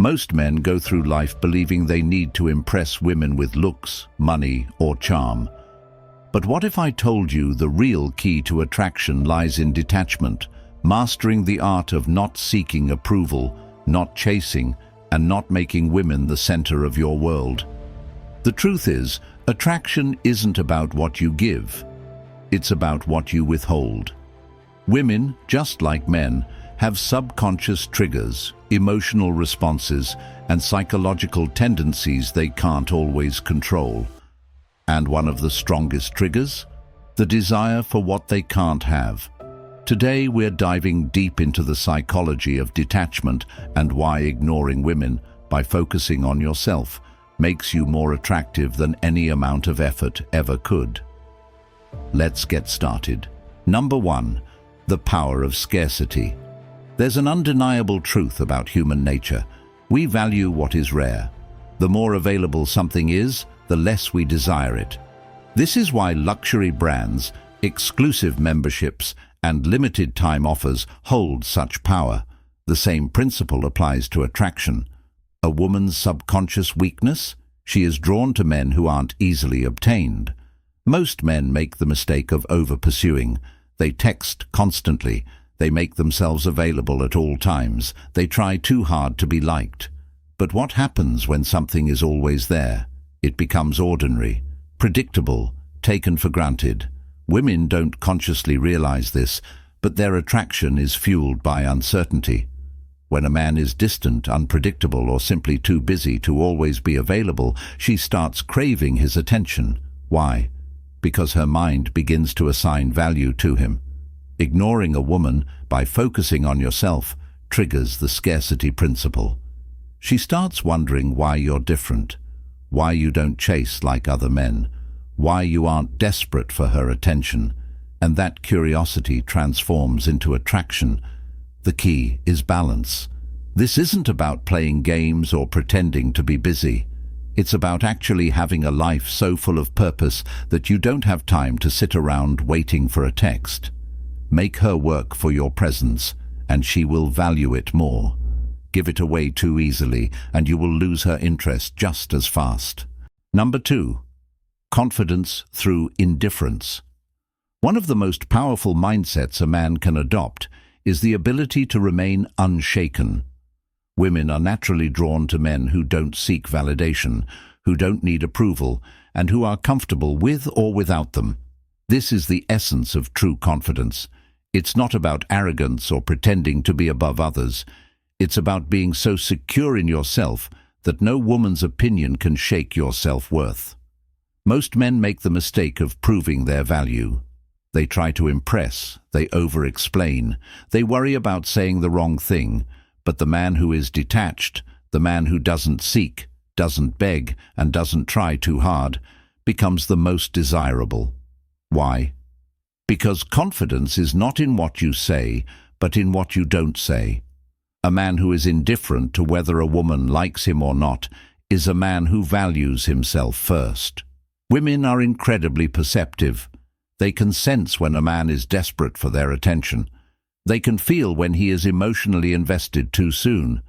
Most men go through life believing they need to impress women with looks, money, or charm. But what if I told you the real key to attraction lies in detachment, mastering the art of not seeking approval, not chasing, and not making women the center of your world? The truth is, attraction isn't about what you give. It's about what you withhold. Women, just like men, have subconscious triggers, emotional responses, and psychological tendencies they can't always control. And one of the strongest triggers? The desire for what they can't have. Today we're diving deep into the psychology of detachment and why ignoring women by focusing on yourself makes you more attractive than any amount of effort ever could. Let's get started. Number 1. The power of scarcity. There's an undeniable truth about human nature. We value what is rare. The more available something is, the less we desire it. This is why luxury brands, exclusive memberships, and limited-time offers hold such power. The same principle applies to attraction. A woman's subconscious weakness? She is drawn to men who aren't easily obtained. Most men make the mistake of over-pursuing. They text constantly. They make themselves available at all times. They try too hard to be liked. But what happens when something is always there? It becomes ordinary, predictable, taken for granted. Women don't consciously realize this, but their attraction is fueled by uncertainty. When a man is distant, unpredictable, or simply too busy to always be available, she starts craving his attention. Why? Because her mind begins to assign value to him. Ignoring a woman by focusing on yourself triggers the scarcity principle. She starts wondering why you're different, why you don't chase like other men, why you aren't desperate for her attention, and that curiosity transforms into attraction. The key is balance. This isn't about playing games or pretending to be busy. It's about actually having a life so full of purpose that you don't have time to sit around waiting for a text. Make her work for your presence, and she will value it more. Give it away too easily, and you will lose her interest just as fast. Number 2. Confidence through indifference. One of the most powerful mindsets a man can adopt is the ability to remain unshaken. Women are naturally drawn to men who don't seek validation, who don't need approval, and who are comfortable with or without them. This is the essence of true confidence. It's not about arrogance or pretending to be above others. It's about being so secure in yourself that no woman's opinion can shake your self-worth. Most men make the mistake of proving their value. They try to impress, they over-explain, they worry about saying the wrong thing, but the man who is detached, the man who doesn't seek, doesn't beg, and doesn't try too hard, becomes the most desirable. Why? Because confidence is not in what you say, but in what you don't say. A man who is indifferent to whether a woman likes him or not is a man who values himself first. Women are incredibly perceptive. They can sense when a man is desperate for their attention. They can feel when he is emotionally invested too soon.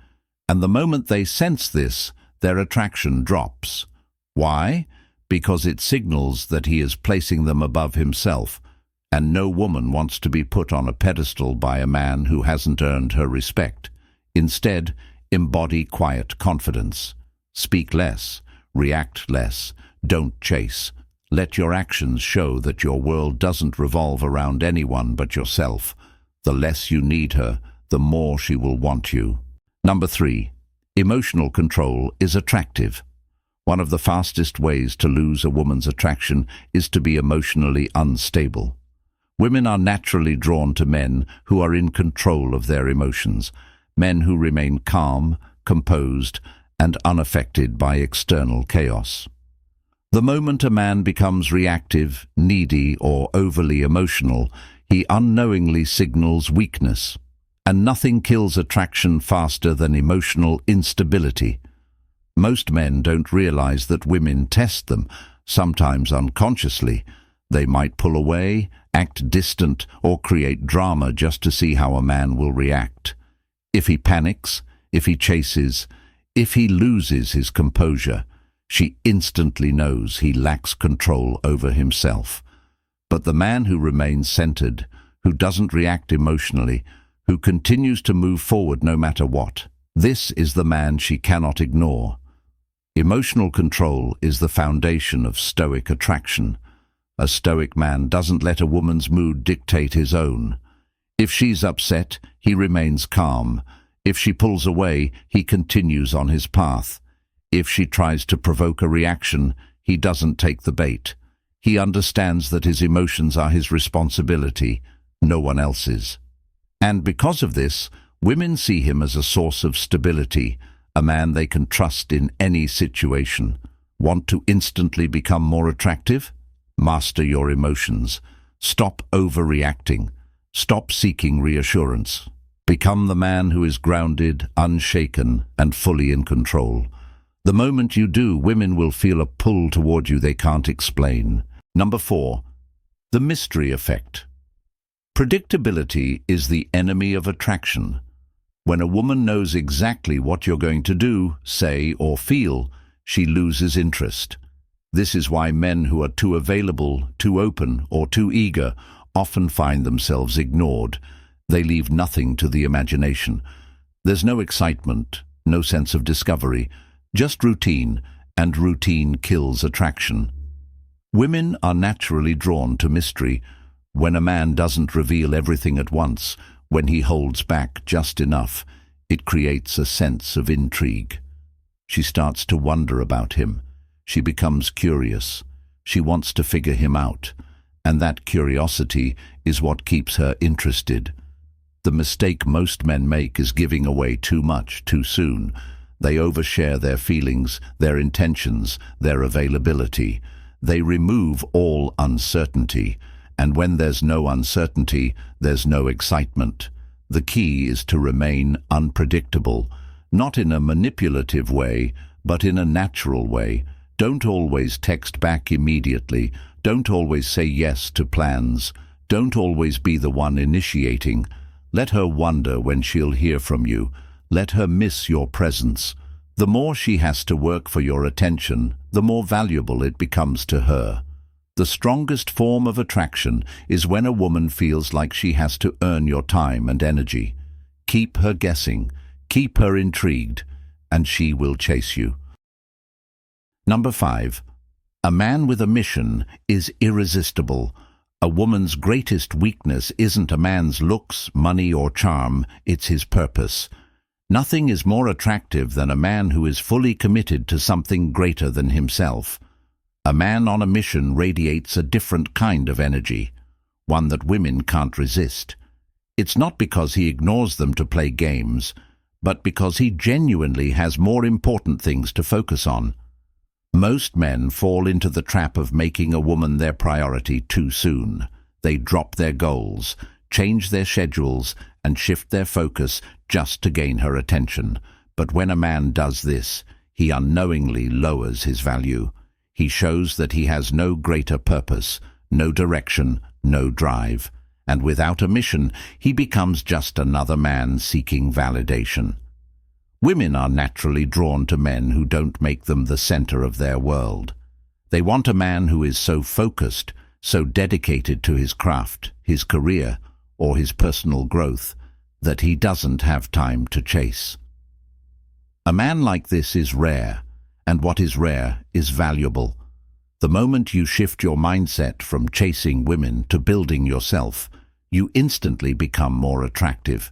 And the moment they sense this, their attraction drops. Why? Because it signals that he is placing them above himself. And no woman wants to be put on a pedestal by a man who hasn't earned her respect. Instead, embody quiet confidence. Speak less, react less, don't chase. Let your actions show that your world doesn't revolve around anyone but yourself. The less you need her, the more she will want you. Number 3. Emotional control is attractive. One of the fastest ways to lose a woman's attraction is to be emotionally unstable. Women are naturally drawn to men who are in control of their emotions, men who remain calm, composed, and unaffected by external chaos. The moment a man becomes reactive, needy, or overly emotional, he unknowingly signals weakness. And nothing kills attraction faster than emotional instability. Most men don't realize that women test them, sometimes unconsciously. They might pull away, act distant, or create drama just to see how a man will react. If he panics, if he chases, If he loses his composure, she instantly knows he lacks control over himself. But the man who remains centered, who doesn't react emotionally, who continues to move forward no matter what, this is the man she cannot ignore. Emotional control is the foundation of Stoic attraction. A Stoic man doesn't let a woman's mood dictate his own. If she's upset, he remains calm. If she pulls away, he continues on his path. If she tries to provoke a reaction, he doesn't take the bait. He understands that his emotions are his responsibility, no one else's. And because of this, women see him as a source of stability, a man they can trust in any situation. Want to instantly become more attractive? Master your emotions. Stop overreacting. Stop seeking reassurance. Become the man who is grounded, unshaken, and fully in control. The moment you do, women will feel a pull toward you they can't explain. Number 4. The mystery effect. Predictability is the enemy of attraction. When a woman knows exactly what you're going to do, say, or feel, she loses interest. This is why men who are too available, too open, or too eager often find themselves ignored. They leave nothing to the imagination. There's no excitement, no sense of discovery, just routine, and routine kills attraction. Women are naturally drawn to mystery. When a man doesn't reveal everything at once, when he holds back just enough, it creates a sense of intrigue. She starts to wonder about him. She becomes curious. She wants to figure him out. And that curiosity is what keeps her interested. The mistake most men make is giving away too much too soon. They overshare their feelings, their intentions, their availability. They remove all uncertainty. And when there's no uncertainty, there's no excitement. The key is to remain unpredictable, not in a manipulative way, but in a natural way. Don't always text back immediately. Don't always say yes to plans. Don't always be the one initiating. Let her wonder when she'll hear from you. Let her miss your presence. The more she has to work for your attention, the more valuable it becomes to her. The strongest form of attraction is when a woman feels like she has to earn your time and energy. Keep her guessing, keep her intrigued, and she will chase you. Number 5. A man with a mission is irresistible. A woman's greatest weakness isn't a man's looks, money, or charm, it's his purpose. Nothing is more attractive than a man who is fully committed to something greater than himself. A man on a mission radiates a different kind of energy, one that women can't resist. It's not because he ignores them to play games, but because he genuinely has more important things to focus on. Most men fall into the trap of making a woman their priority too soon. They drop their goals, change their schedules, and shift their focus just to gain her attention. But when a man does this, he unknowingly lowers his value. He shows that he has no greater purpose, no direction, no drive. And without a mission, he becomes just another man seeking validation. Women are naturally drawn to men who don't make them the center of their world. They want a man who is so focused, so dedicated to his craft, his career, or his personal growth, that he doesn't have time to chase. A man like this is rare, and what is rare is valuable. The moment you shift your mindset from chasing women to building yourself, you instantly become more attractive.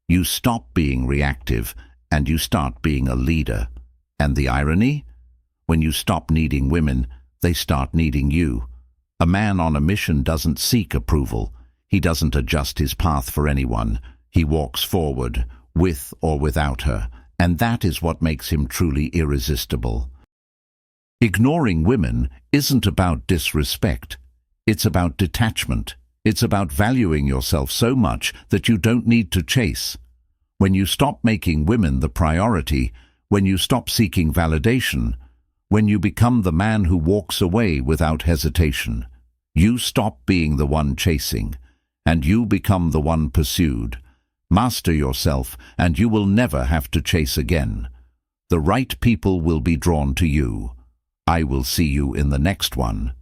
You stop being reactive, and you start being a leader. And the irony? When you stop needing women, they start needing you. A man on a mission doesn't seek approval. He doesn't adjust his path for anyone. He walks forward, with or without her, and that is what makes him truly irresistible. Ignoring women isn't about disrespect. It's about detachment. It's about valuing yourself so much that you don't need to chase. When you stop making women the priority, when you stop seeking validation, when you become the man who walks away without hesitation, you stop being the one chasing, and you become the one pursued. Master yourself, and you will never have to chase again. The right people will be drawn to you. I will see you in the next one.